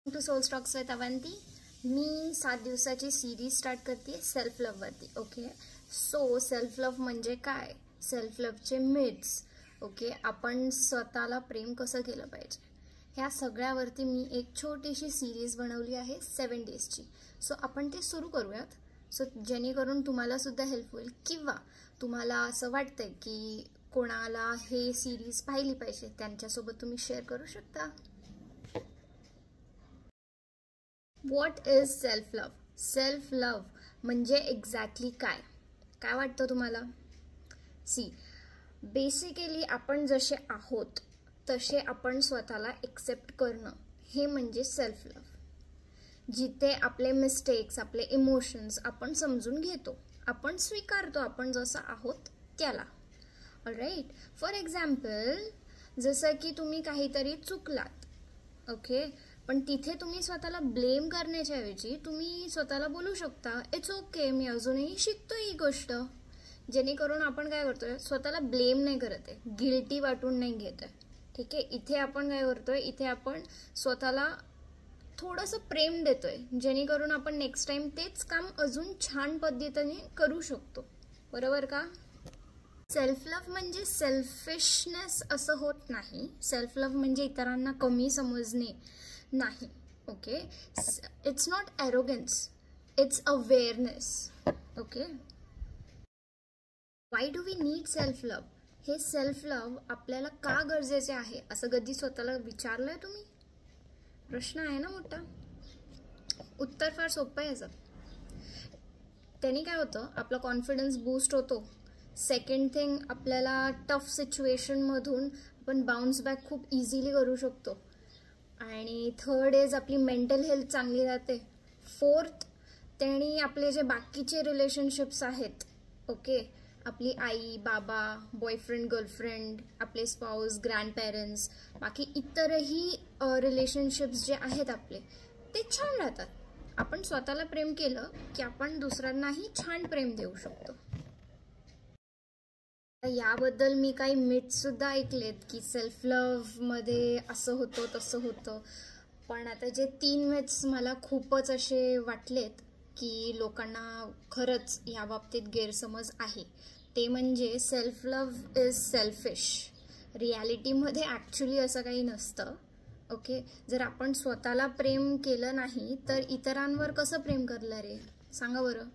To soul stocks with Avanti. मी 7 दिवसाची series start करते सेल्फ लव्ह वरती. ओके, सो सेल्फ लव्ह म्हणजे काय, सेल्फ लव्हचे मिथ्स, ओके, आपण स्वतःला प्रेम कसं केलं पाहिजे, ह्या सगळ्यावरती मी एक छोटीशी सिरीज बनवली आहे 7 डेजची. सो आपण ते सुरू करूयात. सो जेणेकरून तुम्हाला सुद्धा हेल्प होईल, किंवा तुम्हाला असं वाटतंय की कोणाला हे सिरीज पाहिली पाहिजे त्यांच्यासोबत तुम्ही शेअर करू शकता. What is self love? Self love म्हणजे एक्झॅक्टली काय काय वाटतं तुम्हाला? सी, बेसिकली आपण जसे आहोत तसे आपण स्वतःला एक्सेप्ट करणं, हे म्हणजे सेल्फ लव्ह. जिथे आपले मिस्टेक्स, आपले इमोशन्स आपण समजून घेतो, आपण स्वीकारतो आपण जसं आहोत त्याला. ऑलराईट, फॉर एक्झाम्पल, जसं की तुम्ही काहीतरी चुकलात, ओके, पण तिथे तुम्ही स्वतःला ब्लेम करण्याच्या ऐवजी तुम्ही स्वतःला बोलू शकता, इट्स ओके, मी अजूनही शिकतोय ही गोष्ट. जेणेकरून आपण काय करतोय, स्वतःला ब्लेम नाही करत आहे, गिल्टी वाटून नाही घेत आहे. ठीक आहे, इथे आपण काय करतोय, इथे आपण स्वतःला थोडंसं प्रेम देतोय, जेणेकरून आपण नेक्स्ट टाइम तेच काम अजून छान पद्धतीने करू शकतो. बरोबर का? सेल्फ लव्ह म्हणजे सेल्फिशनेस असं होत नाही. सेल्फ लव्ह म्हणजे इतरांना कमी समजणे नाही. Okay, it's not arrogance, it's awareness. Okay, why do we need self love? हे सेल्फ लव्ह आपल्याला का गरजेचे आहे असं कधी स्वतःला विचारलंय तुम्ही? प्रश्न आहे ना मोठा. उत्तर फार सोपं आहे याचं. त्यांनी काय होतं, आपला कॉन्फिडन्स बूस्ट होतो. सेकंड थिंग, आपल्याला टफ सिच्युएशनमधून आपण बाउन्स बॅक खूप इझिली करू शकतो. आणि थर्ड इज आपली मेंटल हेल्थ चांगली राहते. फोर्थ, त्यांनी आपले जे बाकीचे रिलेशनशिप्स आहेत, ओके, आपली आई बाबा, बॉयफ्रेंड गर्लफ्रेंड, आपले स्पाऊस, ग्रँडपेरेंट्स, बाकी इतरही रिलेशनशिप्स जे आहेत आपले, ते छान राहतात. आपण स्वतःला प्रेम केलं की आपण दुसऱ्यांनाही छान प्रेम देऊ शकतो. याबद्दल मी काही मिथ्स सुद्धा ऐकलेत की सेल्फ लव्ह मध्ये असं होतं तसं होतं, पण आता जे 3 मिथ्स मला खूपच असे वाटलेत की लोकांना खरंच या बाबतीत गैरसमज आहे, ते म्हणजे सेल्फ लव्ह इज सेल्फिश. रियालिटीमध्ये ॲक्च्युली असं काही नसतं. ओके, जर आपण स्वतःला प्रेम केलं नाही तर इतरांवर कसं प्रेम करणार रे, सांगा बरं.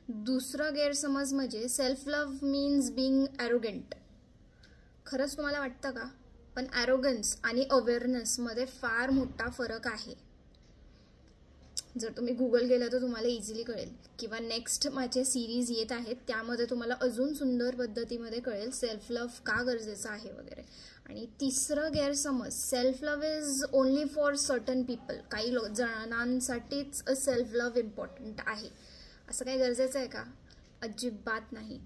दुसरं गैरसमज म्हणजे self love means being arrogant. खरंच तुम्हाला वाटतं का? पण ॲरोगन्स आणि अवेअरनेसमध्ये फार मोठा फरक आहे. जर तुम्ही गुगल केलं तर तुम्हाला इझिली कळेल, किंवा नेक्स्ट माझे सिरीज येत आहेत त्यामध्ये तुम्हाला अजून सुंदर पद्धतीमध्ये कळेल सेल्फ लव्ह का गरजेचं आहे वगैरे. आणि तिसरं गैरसमज, self love is only for certain people. काही जणांसाठीच सेल्फ लव्ह इम्पॉर्टंट आहे असं काही गरजेचं आहे का? अजिबात नाही.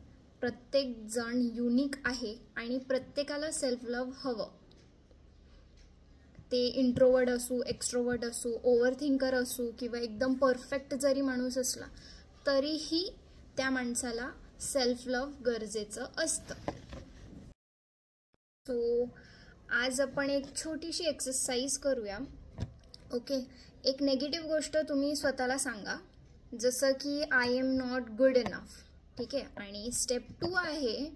प्रत्येक जण युनिक आहे आणि प्रत्येकाला सेल्फ लव्ह हवं. ते इंट्रोवर्ड असू, एक्स्ट्रोवर्ड असू, ओव्हर थिंकर असू, किंवा एकदम परफेक्ट जरी माणूस असला तरीही त्या माणसाला सेल्फ लव्ह गरजेचं असतं. सो आज आपण एक छोटीशी एक्सरसाइज करूया. ओके, एक नेगेटिव्ह गोष्ट तुम्ही स्वतःला सांगा, जसं की I am not good enough. ठीक आहे, आणि स्टेप 2 आहे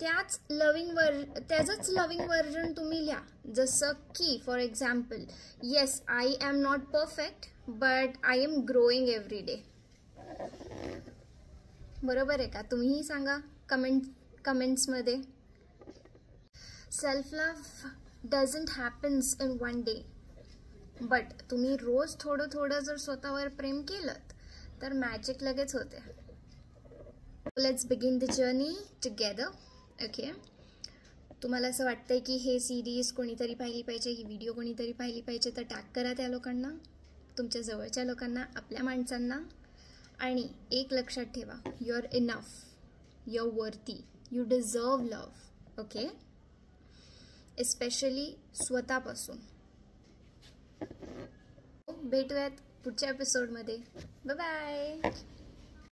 त्याचंच लविंग व्हर्जन तुम्ही लिहा. जसं की for example, yes I am not perfect but I am growing every day. बरोबर आहे का? तुम्हीही सांगा कमेंट्समध्ये. Self love doesn't happens in 1 day, but तुम्ही रोज थोडं थोडं जर स्वतःवर प्रेम केलं तर मॅजिक लगेच होते. Let's begin the journey together. Okay, तुम्हाला असं वाटतंय की हे सिरीज कोणीतरी पाहिली पाहिजे, ही व्हिडिओ कोणीतरी पाहिली पाहिजे, तर टॅग करा त्या लोकांना, तुमच्या जवळच्या लोकांना, आपल्या माणसांना. आणि एक लक्षात ठेवा, you are enough, you are worthy, you deserve love. Okay, especially स्वतःपासून. भेटूयात पुढच्या एपिसोडमध्ये. Bye bye.